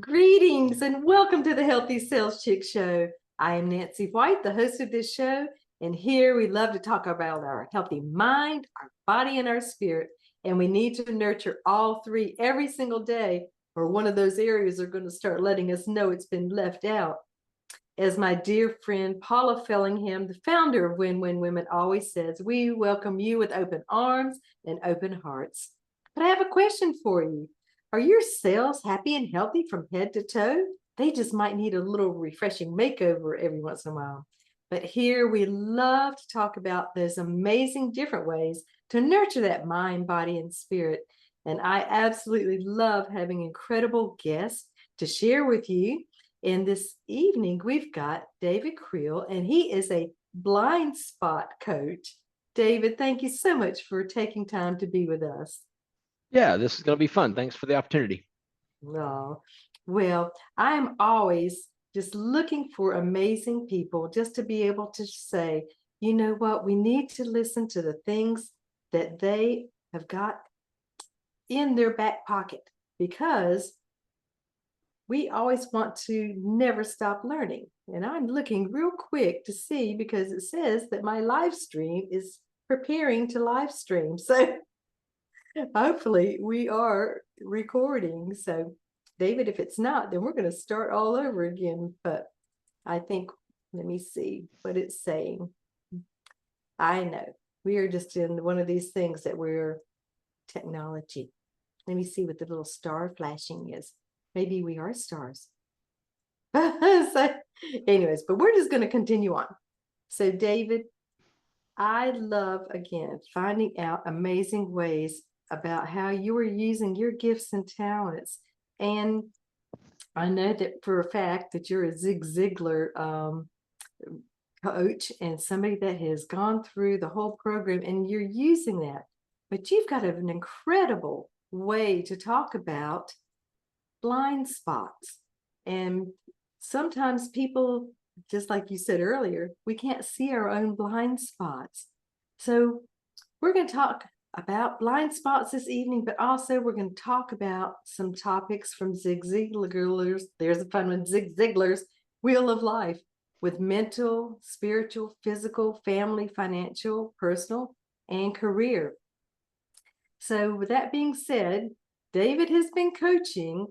Greetings and welcome to the Healthy Sales Chick Show. I am Nancy White, the host of this show, and here we love to talk about our healthy mind, our body, and our spirit. And we need to nurture all three every single day, or one of those areas are going to start letting us know it's been left out. As my dear friend Paula Fellingham, the founder of Win Win Women, always says, we welcome you with open arms and open hearts. But I have a question for you. Are your sales happy and healthy from head to toe? They just might need a little refreshing makeover every once in a while. But here we love to talk about those amazing different ways to nurture that mind, body, and spirit. And I absolutely love having incredible guests to share with you. And this evening, we've got David Creel, and he is a blind spot coach. David, thank you so much for taking time to be with us. Yeah, this is going to be fun. Thanks for the opportunity. Oh, well, I'm always just looking for amazing people just to be able to say, you know what, we need to listen to the things that they have got in their back pocket because we always want to never stop learning. And I'm looking real quick to see because it says that my live stream is preparing to live stream. So hopefully we are recording. So David, if it's not, then we're going to start all over again. But I think, let me see what it's saying. I know we are just in one of these things that we're technology. Let me see what the little star flashing is. Maybe we are stars. So anyways, but we're just going to continue on. So David, I love, again, finding out amazing ways about how you are using your gifts and talents. And I know that for a fact that you're a Zig Ziglar coach and somebody that has gone through the whole program and you're using that. But you've got an incredible way to talk about blind spots. And sometimes people, just like you said earlier, we can't see our own blind spots. So we're going to talk about blind spots this evening, but also we're going to talk about some topics from Zig Ziglar's, there's a fun one, Zig Ziglar's Wheel of Life with mental, spiritual, physical, family, financial, personal, and career. So with that being said, David has been coaching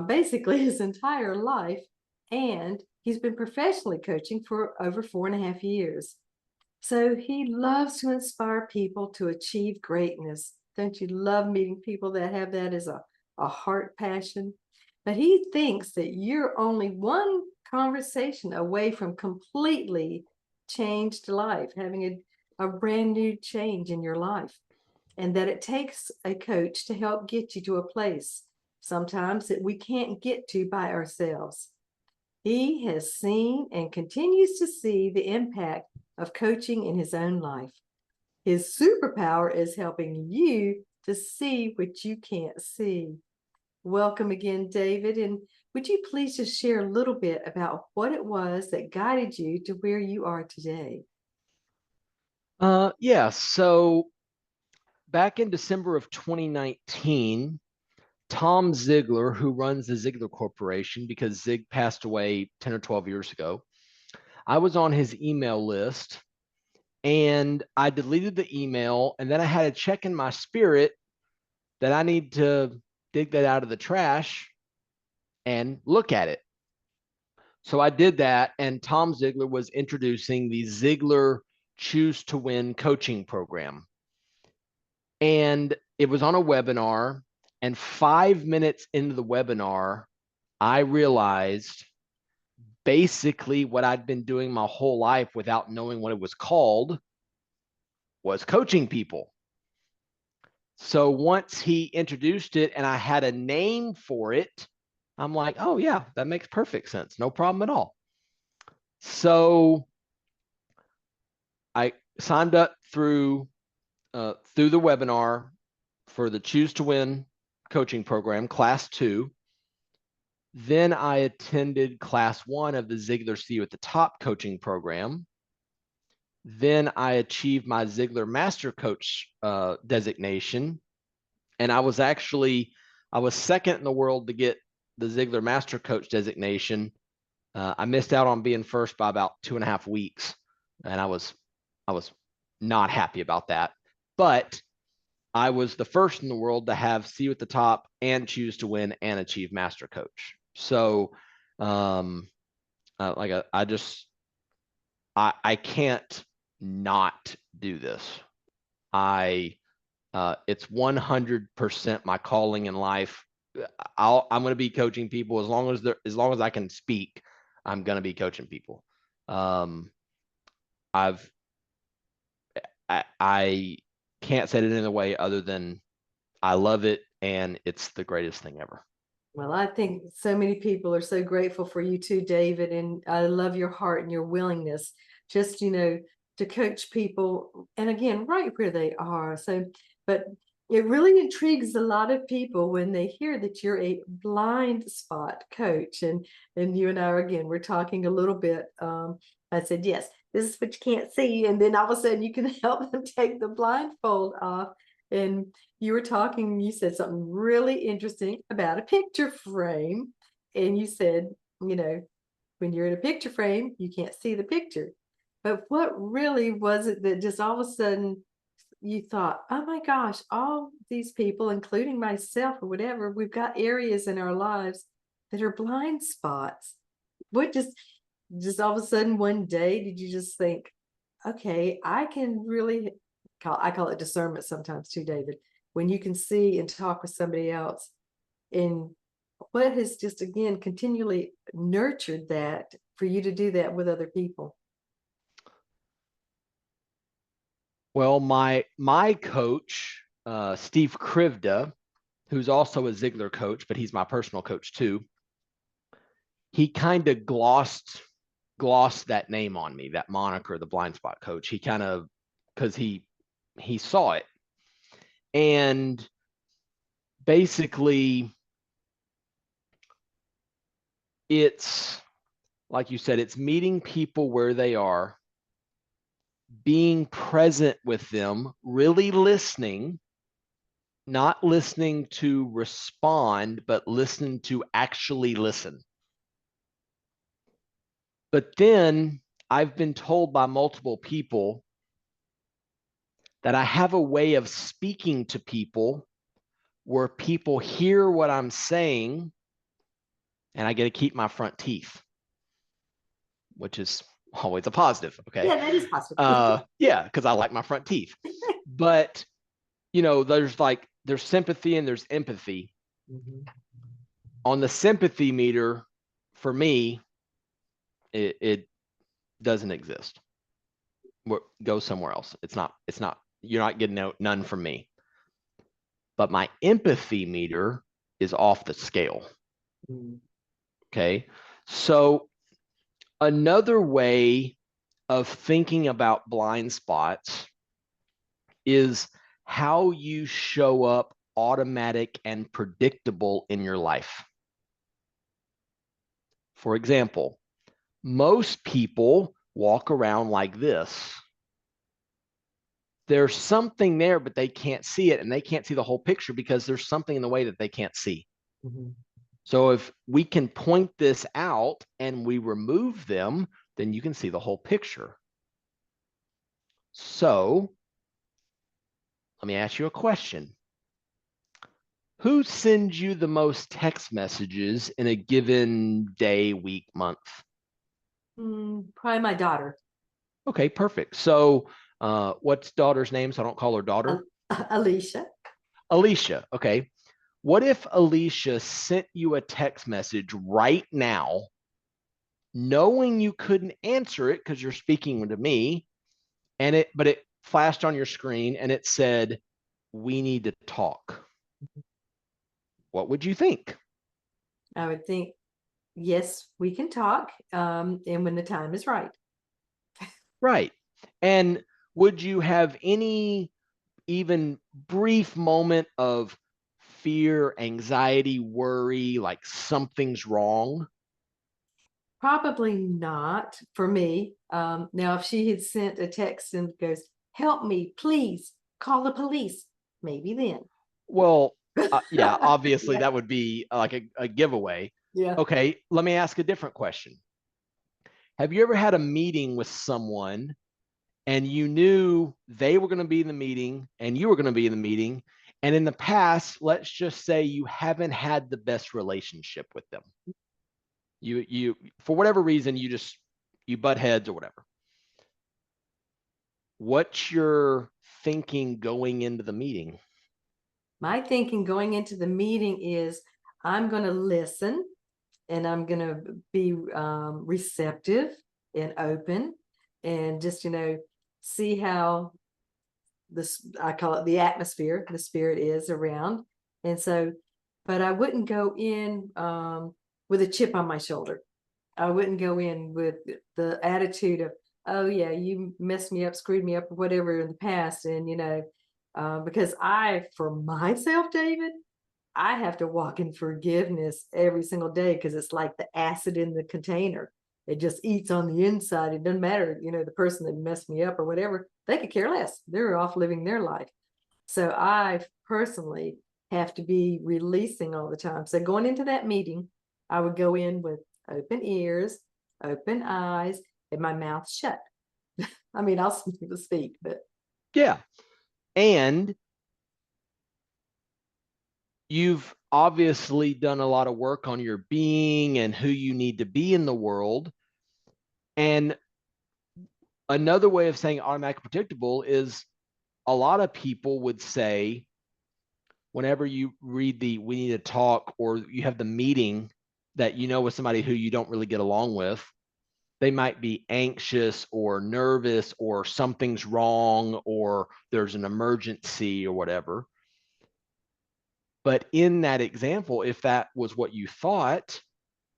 basically his entire life, and he's been professionally coaching for over 4.5 years. So he loves to inspire people to achieve greatness. Don't you love meeting people that have that as a heart passion? But he thinks that you're only one conversation away from completely changed life, having a brand new change in your life, and that it takes a coach to help get you to a place sometimes that we can't get to by ourselves. He has seen and continues to see the impact of coaching in his own life. His superpower is helping you to see what you can't see. Welcome again, David. And would you please just share a little bit about what it was that guided you to where you are today? Yeah, so back in December of 2019, Tom Ziglar, who runs the Ziglar Corporation, because Zig passed away 10 or 12 years ago, I was on his email list and I deleted the email. And then I had a check in my spirit that I need to dig that out of the trash and look at it. So I did that, and Tom Ziglar was introducing the Ziglar Choose to Win coaching program. And it was on a webinar. And 5 minutes into the webinar, I realized basically what I'd been doing my whole life without knowing what it was called was coaching people. So once he introduced it and I had a name for it, I'm like, oh, yeah, that makes perfect sense. No problem at all. So I signed up through the webinar for the Choose to Win coaching program, class 2. Then I attended class 1 of the Ziglar See You at the Top coaching program. Then I achieved my Ziglar Master Coach designation. And I was second in the world to get the Ziglar Master Coach designation, I missed out on being first by about 2.5 weeks, and I was not happy about that. But I was the first in the world to have See You at the Top and Choose to Win and achieve Master Coach. So, I can't not do this. It's 100% my calling in life. I'm going to be coaching people as long as I can speak. I'm going to be coaching people. I can't say it in a way other than I love it, and it's the greatest thing ever. Well, I think so many people are so grateful for you too, David, and I love your heart and your willingness just, to coach people, and again, right where they are. So, but it really intrigues a lot of people when they hear that you're a blind spot coach, and you and I again, we're talking a little bit. I said, yes, this is what you can't see, and then all of a sudden you can help them take the blindfold off. And you were talking, you said something really interesting about a picture frame. And you said, when you're in a picture frame, you can't see the picture. But what really was it that just all of a sudden you thought, oh my gosh, all these people, including myself or whatever, we've got areas in our lives that are blind spots. What just all of a sudden one day did you just think, okay, I can really I call it discernment sometimes too, David, when you can see and talk with somebody else. And what has just again continually nurtured that for you to do that with other people? Well, my coach, Steve Krivda, who's also a Ziglar coach, but he's my personal coach too. He kind of glossed that name on me, that moniker, the Blindspot Coach. He kind of, because he saw it, and basically, it's like you said, it's meeting people where they are, being present with them, really listening, not listening to respond, but listening to actually listen. But then I've been told by multiple people that I have a way of speaking to people where people hear what I'm saying, and I get to keep my front teeth, which is always a positive. Okay. Yeah, that is positive. Yeah, because I like my front teeth. But there's sympathy and there's empathy. Mm-hmm. On the sympathy meter, for me, it doesn't exist. Go somewhere else. It's not. You're not getting none from me. But my empathy meter is off the scale. Mm. Okay. So another way of thinking about blind spots is how you show up automatic and predictable in your life. For example, most people walk around like this. There's something there, but they can't see it, and they can't see the whole picture because there's something in the way that they can't see. Mm-hmm. So if we can point this out and we remove them, then you can see the whole picture. So let me ask you a question. Who sends you the most text messages in a given day, week, month? Probably my daughter. Okay, perfect. So what's daughter's name so I don't call her daughter? Alicia. Alicia, okay. What if Alicia sent you a text message right now, knowing you couldn't answer it because you're speaking to me, but it flashed on your screen and it said, "We need to talk." What would you think? I would think, yes, we can talk, and when the time is right. Right. And would you have any even brief moment of fear, anxiety, worry, like something's wrong? Probably not for me. Now, if she had sent a text and goes, "Help me, please, call the police," maybe then. Well, Yeah, obviously Yeah. that would be like a giveaway. Yeah. Okay, let me ask a different question. Have you ever had a meeting with someone and you knew they were going to be in the meeting and you were going to be in the meeting, and in the past, let's just say you haven't had the best relationship with them? You for whatever reason, you butt heads or whatever. What's your thinking going into the meeting? My thinking going into the meeting is I'm going to listen and I'm going to be receptive and open and just, see how this, I call it the atmosphere, the spirit is around. And so, but I wouldn't go in with a chip on my shoulder. I wouldn't go in with the attitude of, oh yeah, you messed me up, screwed me up, or whatever in the past. And, because for myself, David, I have to walk in forgiveness every single day because it's like the acid in the container. It just eats on the inside. It doesn't matter, the person that messed me up or whatever, they could care less. They're off living their life. So I personally have to be releasing all the time. So going into that meeting, I would go in with open ears, open eyes, and my mouth shut. I mean, I'll speak, but Yeah. And you've obviously done a lot of work on your being and who you need to be in the world. And another way of saying automatic predictable is a lot of people would say, whenever you read the we need to talk or you have the meeting that with somebody who you don't really get along with, they might be anxious or nervous or something's wrong or there's an emergency or whatever. But in that example, if that was what you thought,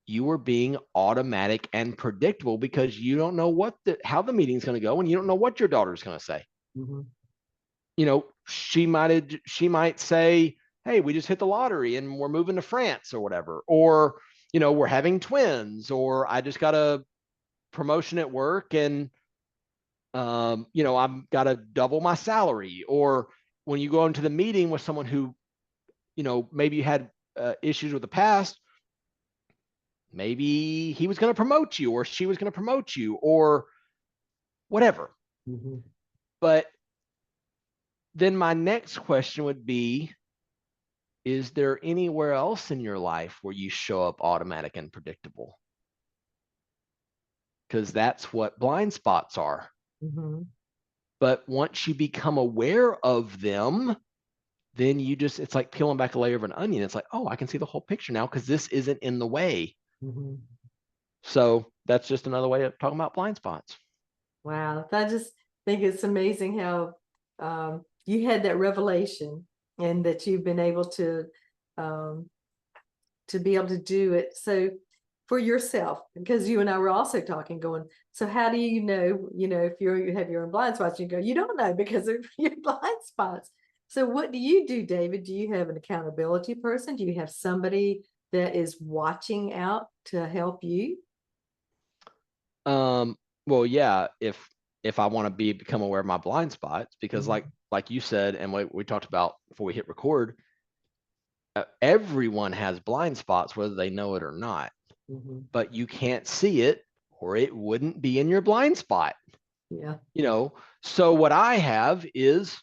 you were being automatic and predictable because you don't know how the meeting's going to go and you don't know what your daughter's going to say. mhm, She might say, hey, we just hit the lottery and we're moving to France or whatever, or we're having twins, or I just got a promotion at work and I've got to double my salary. Or when you go into the meeting with someone who maybe you had issues with the past, maybe he was going to promote you or she was going to promote you or whatever. mhm. But then my next question would be, is there anywhere else in your life where you show up automatic and predictable? Because that's what blind spots are. Mhm. But once you become aware of them, then it's like peeling back a layer of an onion. It's like, oh, I can see the whole picture now because this isn't in the way. Mhm. So that's just another way of talking about blind spots. Wow. I just think it's amazing how you had that revelation and that you've been able um, to be able to do it. So for yourself, because you and I were also talking, going, so how do if you have your own blind spots, you go, you don't know because of your blind spots. So what do you do, David? Do you have an accountability person? Do you have somebody that is watching out to help you? Um, well, yeah, if I want to become aware of my blind spots, because Mhm. like you said, and we talked about before we hit record, everyone has blind spots, whether they know it or not. Mhm. But you can't see it, or it wouldn't be in your blind spot. Yeah. So what I have is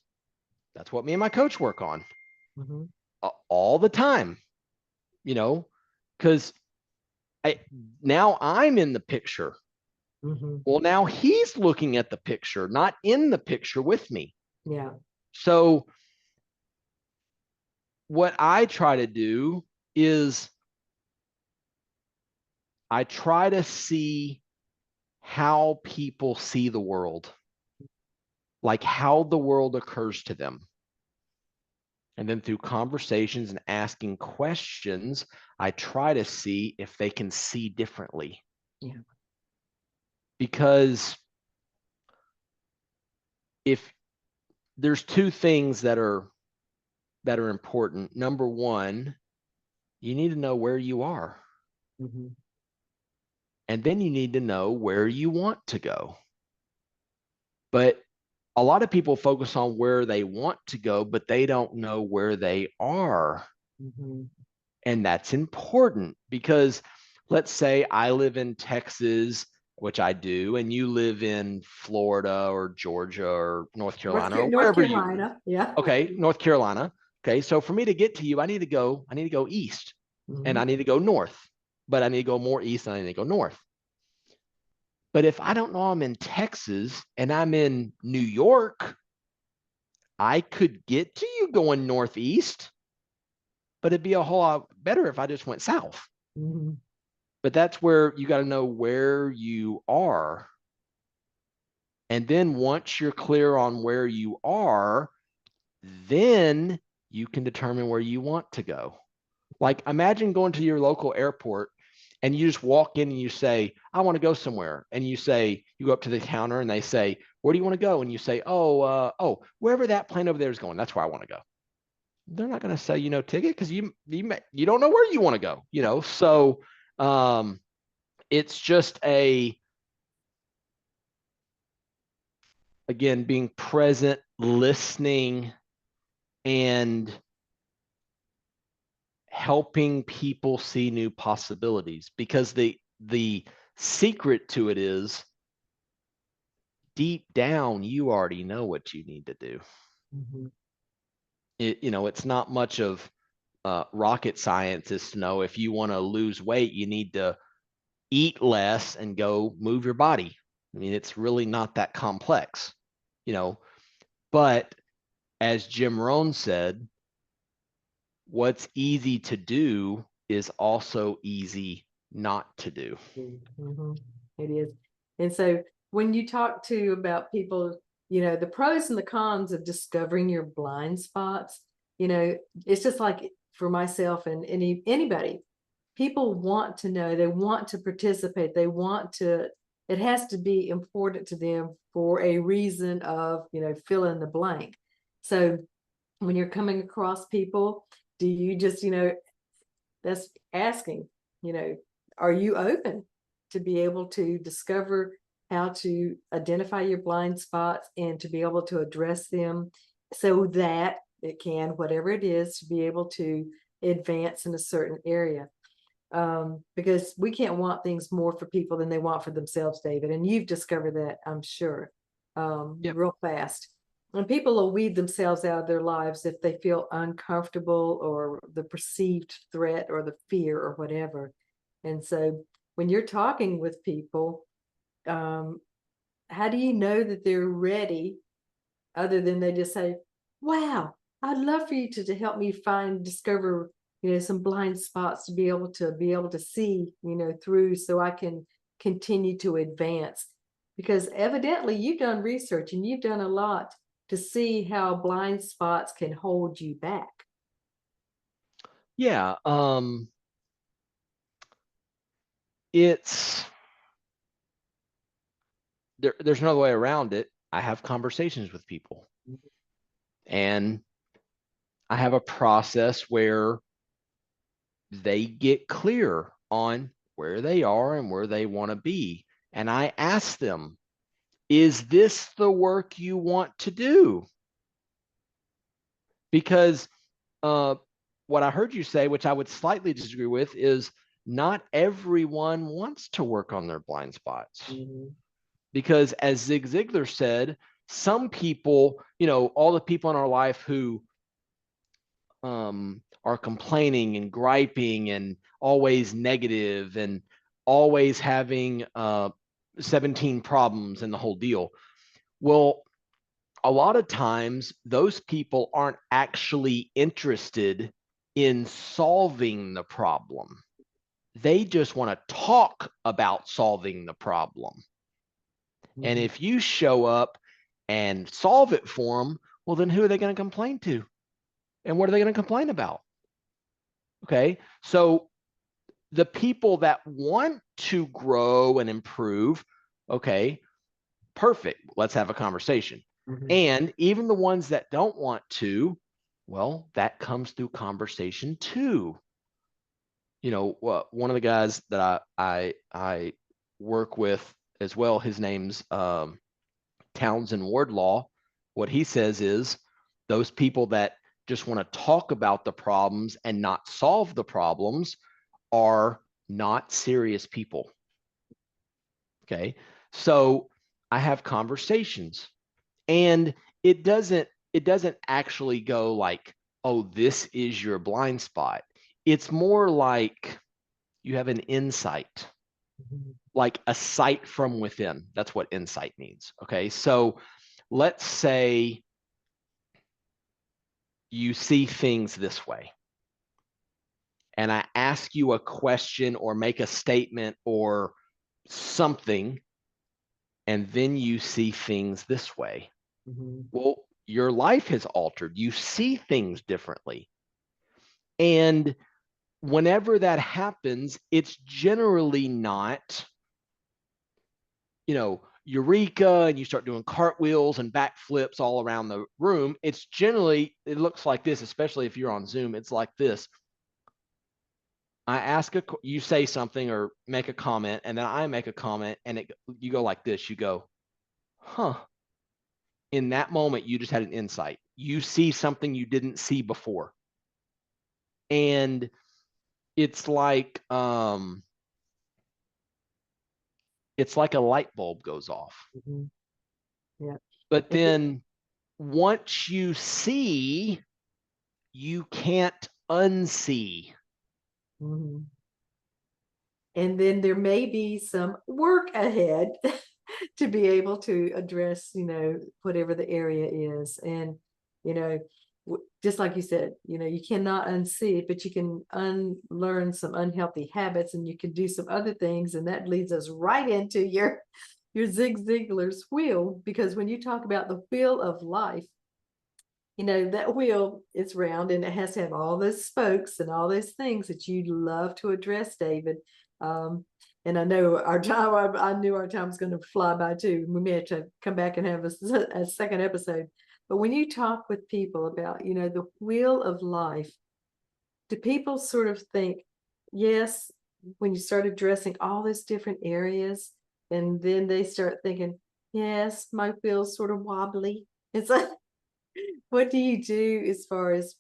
that's what me and my coach work on Mhm. all the time. Because I now I'm in the picture. Mhm. Well, now he's looking at the picture, not in the picture with me. Yeah. So what I try to do is I try to see how people see the world, like how the world occurs to them. And then through conversations and asking questions, I try to see if they can see differently. Yeah. Because if there's two things that are important. Number one, you need to know where you are. Mhm. And then you need to know where you want to go. But a lot of people focus on where they want to go, but they don't know where they are. Mhm. And that's important because let's say I live in Texas, which I do, and you live in Florida or Georgia or North Carolina or North wherever you, Carolina, yeah. okay, North Carolina. Okay, so for me to get to you, I need to go east and I Mhm. need to go north, but I need to go more east and I need to go north. But if I don't know I'm in Texas and I'm in New York, I could get to you going northeast, but it'd be a whole lot better if I just went south. Mhm. But that's where you got to know where you are. And then once you're clear on where you are, then you can determine where you want to go. Like imagine going to your local airport and you just walk in and you say, I want to go somewhere. And you say, you go up to the counter and they say, where do you want to go? And you say, wherever that plane over there is going, that's where I want to go. They're not going to sell you no ticket because you don't know where you want to go, you know? So it's just again, being present, listening, and helping people see new possibilities because the secret to it is deep down you already know what you need to do. Mhm. It's not much of rocket science is to know if you want to lose weight you need to eat less and go move your body. I mean, it's really not that complex, you know. But as Jim Rohn said, what's easy to do is also easy not to do. Mhm. It is. And so when you talk to about people, the pros and the cons of discovering your blind spots, it's just like for myself and anybody, people want to know, they want to participate, it has to be important to them for a reason of, fill in the blank. So when you're coming across people, do you just, that's asking, you know, are you open to be able to discover how to identify your blind spots and to be able to address them so that it can, whatever it is, to be able to advance in a certain area? Because we can't want things more for people than they want for themselves, David. And you've discovered that, I'm sure, Yep. real fast. And people will weed themselves out of their lives if they feel uncomfortable or the perceived threat or the fear or whatever. And so when you're talking with people, um, how do you know that they're ready other than they just say, wow, I'd love for you to help me discover, some blind spots to be able to see, through so I can continue to advance. Because evidently you've done research and you've done a lot to see how blind spots can hold you back. Yeah. It's there's another way around it. I have conversations with people and I have a process where they get clear on where they are and where they want to be. And I ask them, is this the work you want to do? Because what I heard you say, which I would slightly disagree with, is not everyone wants to work on their blind spots. Mhm. Because as Zig Ziglar said, some people, all the people in our life who are complaining and griping and always negative and always having 17 problems and the whole deal. Well, a lot of times those people aren't actually interested in solving the problem. They just want to talk about solving the problem. And Mhm. if you show up and solve it for them, well, then who are they going to complain to? And what are they going to complain about? Okay. So the people that want to grow and improve, okay, perfect. Let's have a conversation. Mhm. And even the ones that don't want to, well, that comes through conversation too. One of the guys that I work with as well, his name's Townsend Wardlaw. What he says is those people that just want to talk about the problems and not solve the problems are not serious people. Okay. So I have conversations, and it doesn't actually go like, oh, this is your blind spot. It's more like you have an insight, like a sight from within. That's what insight means. Okay. So let's say you see things this way, and I ask you a question or make a statement or something, and then you see things this way. Well, your life has altered. You see things differently. And whenever that happens, it's generally not, eureka, and you start doing cartwheels and backflips all around the room. It's generally, it looks like this, especially if you're on Zoom. It's like this. You say something or make a comment, and then I make a comment, and you go like this. You go, huh. In that moment, you just had an insight. You see something you didn't see before. And it's like a light bulb goes off. Yeah. But then once you see, you can't unsee. And then there may be some work ahead to be able to address, whatever the area is. And, just like you said, you cannot unsee it, but you can unlearn some unhealthy habits, and you can do some other things. And that leads us right into your Zig Ziglar's wheel, because when you talk about the wheel of life, that wheel is round, and it has to have all those spokes and all those things that you'd love to address, David. And I know our time, I knew our time was going to fly by too. We may have to come back and have a second episode. But when you talk with people about, the wheel of life, do people sort of think, yes, when you start addressing all those different areas, and then they start thinking, yes, my wheel's sort of wobbly. It's like, what do you do as far as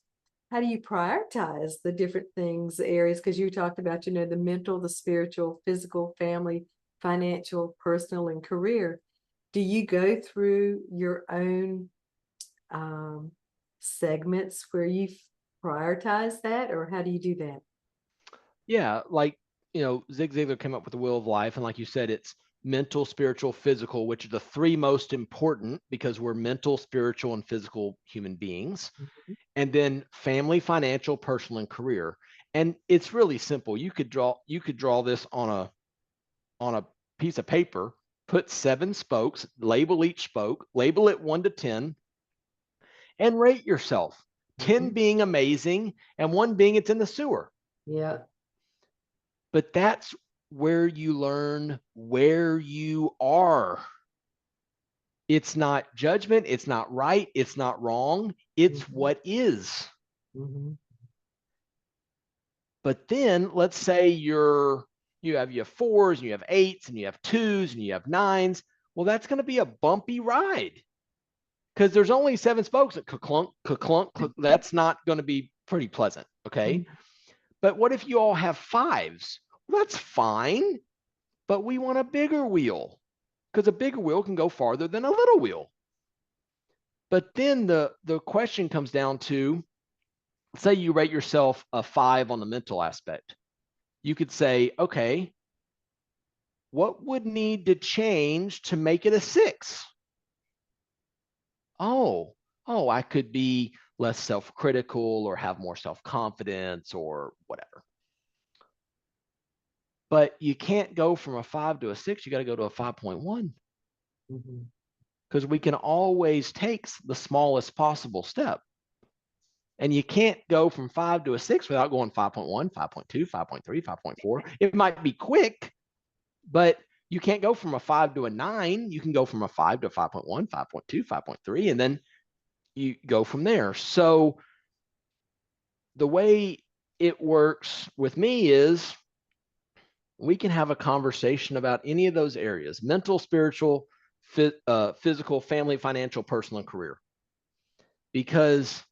how do you prioritize the different things, the areas? Because you talked about, the mental, the spiritual, physical, family, financial, personal, and career. Do you go through your own segments where you prioritize that, or how do you do that? Yeah, like, Zig Ziglar came up with the wheel of life. And like you said, it's mental, spiritual, physical, which are the three most important because we're mental, spiritual, and physical human beings. And then family, financial, personal, and career. And it's really simple. You could draw this on a piece of paper, put 7 spokes, label each spoke, label it 1 to 10, and rate yourself. 10 being amazing and 1 being it's in the sewer. Yeah. But that's where you learn where you are. It's not judgment. It's not right. It's not wrong. It's what is. But then let's say you have 4s and you have 8s and you have 2s and you have 9s. Well, that's going to be a bumpy ride because there's only 7 spokes at clunk, clunk. That's not going to be pretty pleasant. Okay. But what if you all have 5s? Well, that's fine, but we want a bigger wheel because a bigger wheel can go farther than a little wheel. But then the question comes down to, say you rate yourself a 5 on the mental aspect. You could say, okay, what would need to change to make it a 6? Oh, I could be less self-critical or have more self-confidence or whatever. But you can't go from a 5 to a 6. You got to go to a 5.1 because we can always take the smallest possible step. And you can't go from 5 to a 6 without going 5.1, 5.2, 5.3, 5.4. It might be quick, but you can't go from a 5 to a 9. You can go from a 5 to a 5.1, 5.2, 5.3, and then you go from there. So the way it works with me is we can have a conversation about any of those areas: mental, spiritual, physical, family, financial, personal, and career. Because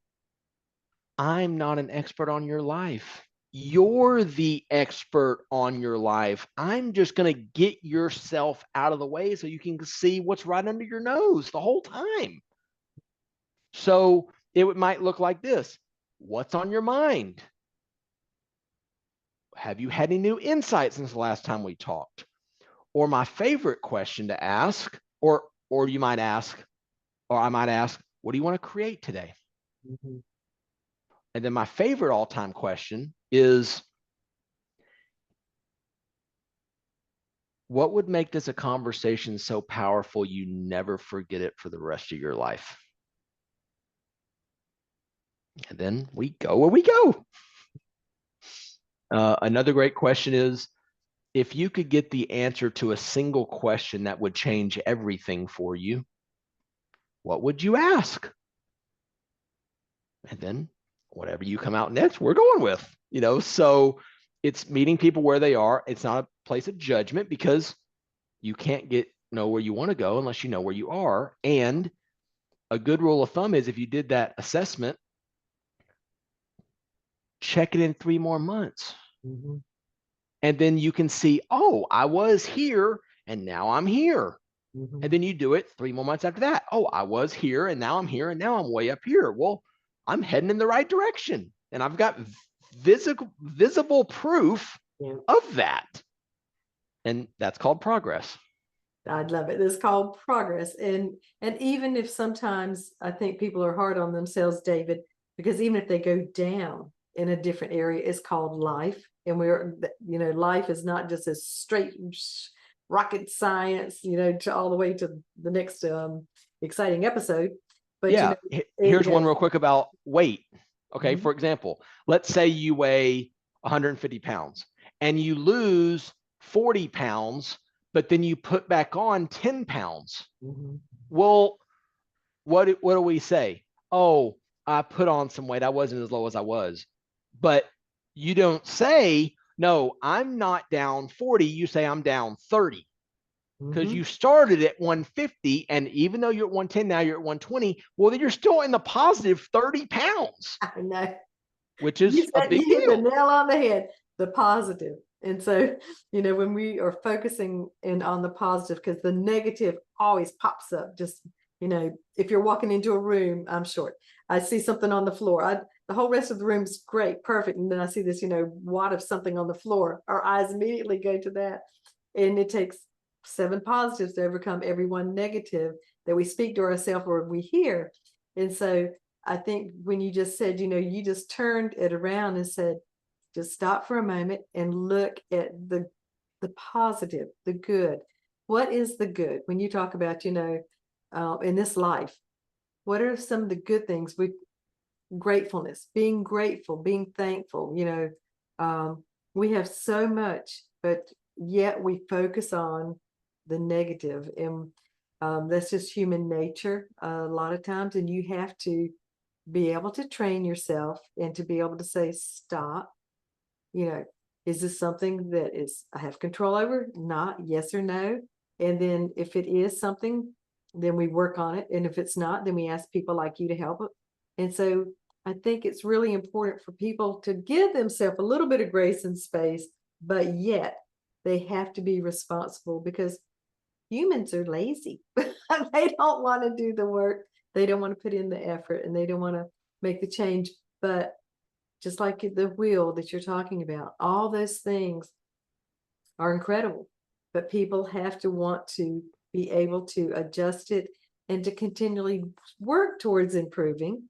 I'm not an expert on your life. You're the expert on your life. I'm just going to get yourself out of the way so you can see what's right under your nose the whole time. So it might look like this. What's on your mind? Have you had any new insights since the last time we talked? Or my favorite question to ask, or you might ask, or I might ask, what do you want to create today? Mm-hmm. And then my favorite all-time question is, what would make this a conversation so powerful you never forget it for the rest of your life? And then we go where we go. Another great question is, if you could get the answer to a single question that would change everything for you, what would you ask? And then whatever you come out next, we're going with, so it's meeting people where they are. It's not a place of judgment, because you can't know where you want to go unless you know where you are. And a good rule of thumb is, if you did that assessment, check it in 3 more months. Mm-hmm. And then you can see, oh, I was here and now I'm here. Mm-hmm. And then you do it 3 more months after that. Oh, I was here and now I'm here and now I'm way up here. Well, I'm heading in the right direction. And I've got visible proof of that. And that's called progress. I'd love it. It's called progress. And even if sometimes I think people are hard on themselves, David, because even if they go down in a different area, it's called life. And life is not just a straight rocket science, to all the way to the next exciting episode. But yeah, here's one real quick about weight. Okay, mm-hmm. For example, let's say you weigh 150 pounds and you lose 40 pounds, but then you put back on 10 pounds. Mm-hmm. Well, what do we say? Oh, I put on some weight. I wasn't as low as I was. But you don't say, no, I'm not down 40. You say I'm down 30. Because you started at 150, and even though you're at 110, now you're at 120. Well, then you're still in the positive 30 pounds. I know. Which is a big deal. You hit the nail on the head, the positive. And so, when we are focusing in on the positive, because the negative always pops up. Just, if you're walking into a room, I'm short, I see something on the floor. The whole rest of the room is great, perfect. And then I see this, wad of something on the floor. Our eyes immediately go to that. And it takes 7 positives to overcome every one negative that we speak to ourselves or we hear. And so I think when you just said, you just turned it around and said, just stop for a moment and look at the positive, the good. What is the good? When you talk about, in this life, what are some of the good things? Gratefulness, being grateful, being thankful. We have so much, but yet we focus on the negative, and that's just human nature a lot of times. And you have to be able to train yourself and to be able to say, stop. Is this something that I have control over? Not, yes or no. And then if it is something, then we work on it. And if it's not, then we ask people like you to help it. And so I think it's really important for people to give themselves a little bit of grace and space, but yet they have to be responsible, because humans are lazy. They don't want to do the work. They don't want to put in the effort, and they don't want to make the change. But just like the wheel that you're talking about, all those things are incredible, but people have to want to be able to adjust it and to continually work towards improving.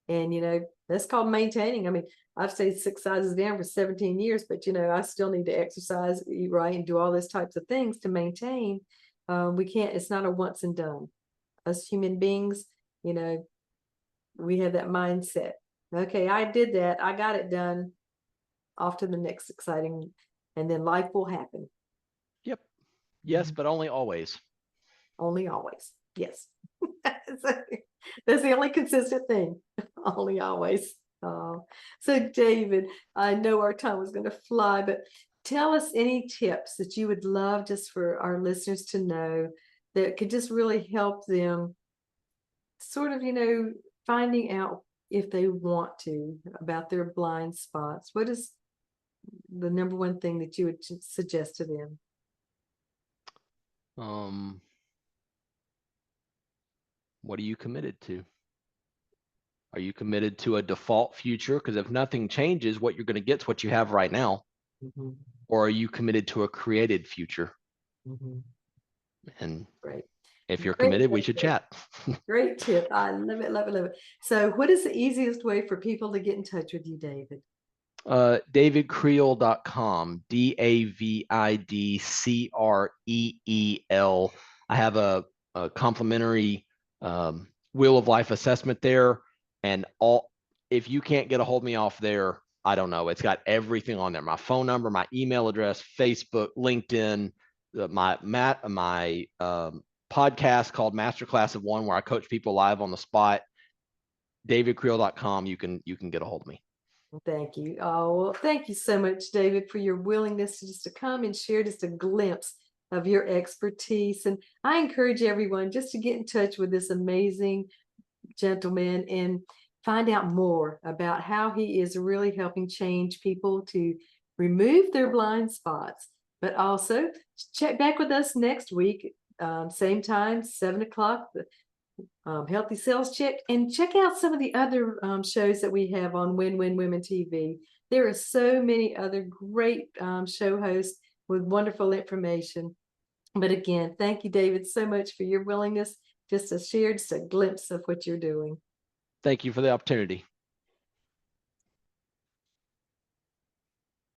And, that's called maintaining. I mean, I've stayed 6 sizes down for 17 years, but, I still need to exercise, eat right, and do all those types of things to maintain. We can't, it's not a once and done. Us human beings, we have that mindset. Okay, I did that. I got it done. Off to the next exciting, and then life will happen. Yep. Yes, but only always. Only always. Yes. That's the only consistent thing. Only always. So David, I know our time was going to fly, but tell us any tips that you would love just for our listeners to know that could just really help them sort of, finding out if they want to about their blind spots? What is the number one thing that you would suggest to them? What are you committed to? Are you committed to a default future? Because if nothing changes, what you're going to get is what you have right now. Mm-hmm. Or are you committed to a created future? Mm-hmm. And Great. if you're Great. committed, we should chat. Great tip. I love it, love it, love it. So what is the easiest way for people to get in touch with you, David? DavidCreel.com, DavidCreel. I have a complimentary Wheel of Life assessment there. And if you can't get a hold of me off there, I don't know. It's got everything on there. My phone number, my email address, Facebook, LinkedIn, my podcast called Masterclass of One, where I coach people live on the spot. DavidCreel.com. You can get a hold of me. Thank you. Oh, well, thank you so much, David, for your willingness to come and share just a glimpse of your expertise. And I encourage everyone just to get in touch with this amazing gentleman and find out more about how he is really helping change people to remove their blind spots. But also check back with us next week, same time, 7 o'clock. Healthy Sales Check, and check out some of the other shows that we have on Win Win Women TV. There are so many other great show hosts with wonderful information. But again, thank you, David, so much for your willingness just to share just a glimpse of what you're doing. Thank you for the opportunity.